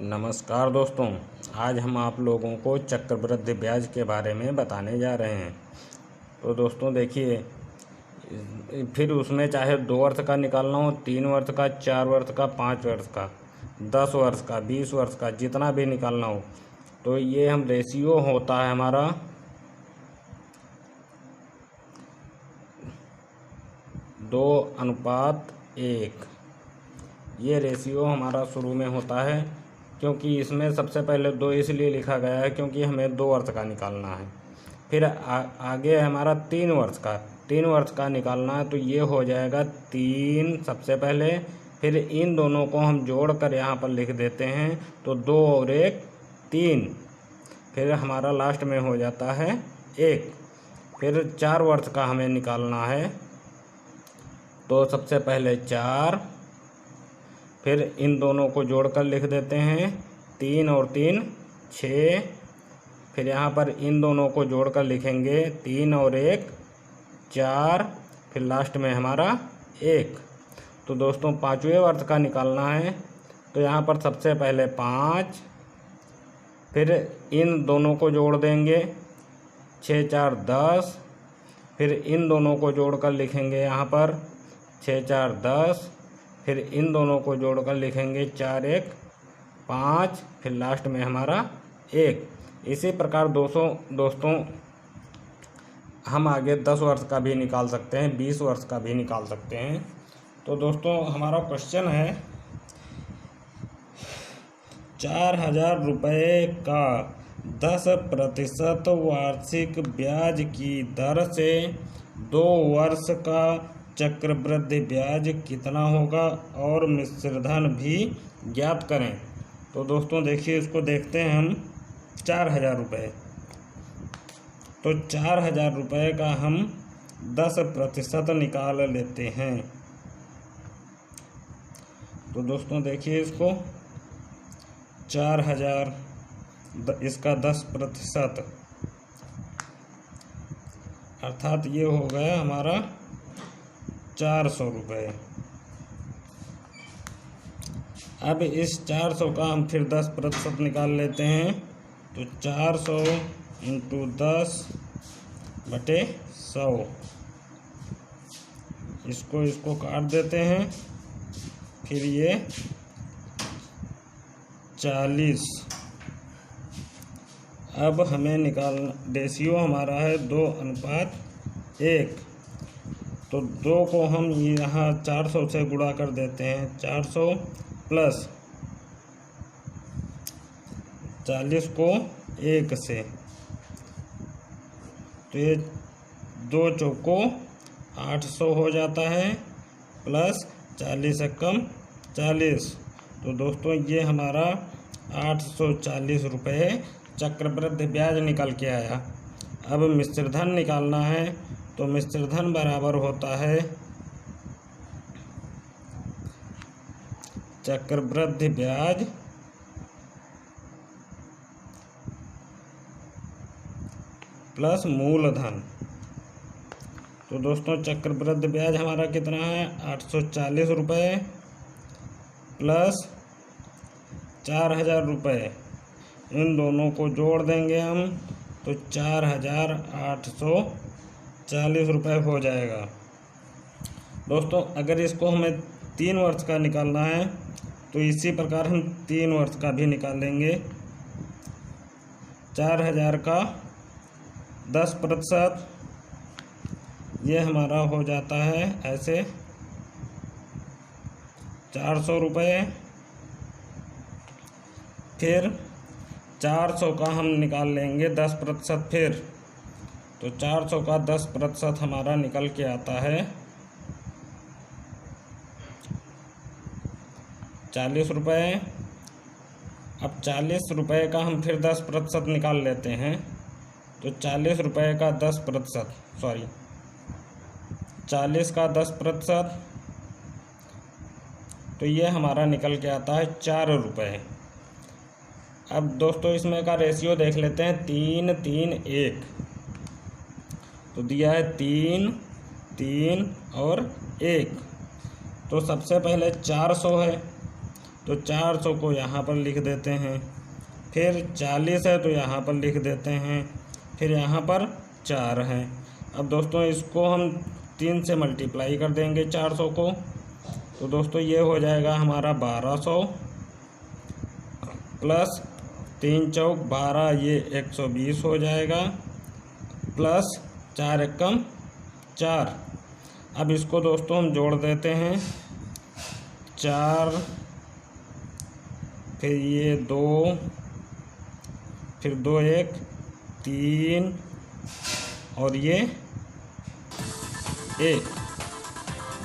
नमस्कार दोस्तों, आज हम आप लोगों को चक्रवृद्धि ब्याज के बारे में बताने जा रहे हैं। तो दोस्तों देखिए, फिर उसमें चाहे 2 वर्ष का निकालना हो, 3 वर्ष का, 4 वर्ष का, 5 वर्ष का, 10 वर्ष का, 20 वर्ष का, जितना भी निकालना हो, तो ये हम रेशियो होता है हमारा 2:1। ये रेशियो हमारा शुरू में होता है, क्योंकि इसमें सबसे पहले 2 इसलिए लिखा गया है क्योंकि हमें 2 वर्ष का निकालना है। फिर आगे है हमारा 3 वर्ष का। 3 वर्ष का निकालना है तो ये हो जाएगा 3 सबसे पहले, फिर इन दोनों को हम जोड़ कर यहाँ पर लिख देते हैं तो 2 और 1 3, फिर हमारा लास्ट में हो जाता है 1। फिर 4 वर्ष का हमें निकालना है तो सबसे पहले 4, फिर इन दोनों को जोड़कर लिख देते हैं 3 और 3 6, फिर यहाँ पर इन दोनों को जोड़कर लिखेंगे 3 और 1 4, फिर लास्ट में हमारा 1। तो दोस्तों 5वें वर्ष का निकालना है तो यहाँ पर सबसे पहले 5, फिर इन दोनों को जोड़ देंगे 6 4 10, फिर इन दोनों को जोड़कर लिखेंगे यहाँ पर 6 4 10, फिर इन दोनों को जोड़कर लिखेंगे 4 1 5, फिर लास्ट में हमारा 1। इसी प्रकार दोस्तों हम आगे 10 वर्ष का भी निकाल सकते हैं, 20 वर्ष का भी निकाल सकते हैं। तो दोस्तों हमारा क्वेश्चन है 4,000 रुपये का 10% वार्षिक ब्याज की दर से 2 वर्ष का चक्रवृद्धि ब्याज कितना होगा और मिश्रधन भी ज्ञात करें। तो दोस्तों देखिए, इसको देखते हैं हम 4,000 रुपये। तो 4,000 रुपये का हम 10% निकाल लेते हैं। तो दोस्तों देखिए, इसको 4,000 इसका 10% अर्थात ये हो गया हमारा 400 रुपये। अब इस 400 का हम फिर 10% निकाल लेते हैं तो 400 × 10/100, इसको काट देते हैं, फिर ये 40। अब हमें निकालना, रेशियो हमारा है 2:1, तो 2 को हम यहाँ 400 से गुणा कर देते हैं। 400 प्लस 40 को 1 से, तो ये 2 चौको 800 हो जाता है, प्लस 40 से कम 40। तो दोस्तों ये हमारा 840 रुपये चक्रवृद्धि ब्याज निकल के आया। अब मिश्रधन निकालना है तो मिश्रधन बराबर होता है चक्रवृद्धि ब्याज प्लस मूलधन। तो दोस्तों चक्रवृद्धि ब्याज हमारा कितना है 840 रुपये प्लस 4,000 रुपये, इन दोनों को जोड़ देंगे हम तो 4,840 रुपये हो जाएगा। दोस्तों अगर इसको हमें 3 वर्ष का निकालना है तो इसी प्रकार हम 3 वर्ष का भी निकालेंगे। 4,000 का 10%, ये हमारा हो जाता है ऐसे 400 रुपये। फिर 400 का हम निकाल लेंगे 10%, फिर तो 400 का 10% हमारा निकल के आता है 40 रुपये। अब 40 रुपये का हम फिर 10% निकाल लेते हैं तो 40 रुपये का 10%, 40 का 10%, तो ये हमारा निकल के आता है 4 रुपये। अब दोस्तों इसमें का रेशियो देख लेते हैं 3 3 1, तो दिया है 3 3 और 1। तो सबसे पहले 400 है तो 400 को यहाँ पर लिख देते हैं। फिर 40 है तो यहाँ पर लिख देते हैं। फिर यहाँ पर 4 है। अब दोस्तों इसको हम 3 से मल्टीप्लाई कर देंगे 400 को। तो दोस्तों ये हो जाएगा हमारा 1200 प्लस 3 चौक 12, ये 120 हो जाएगा, प्लस 4 एकम 4। अब इसको दोस्तों हम जोड़ देते हैं 4, फिर ये 2, फिर 2 1 3 और ये 1।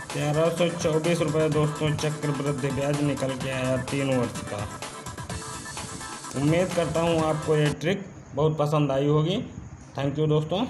1324 रुपये दोस्तों चक्रवृद्धि ब्याज निकल के आया 3 वर्ष का। उम्मीद करता हूँ आपको ये ट्रिक बहुत पसंद आई होगी। थैंक यू दोस्तों।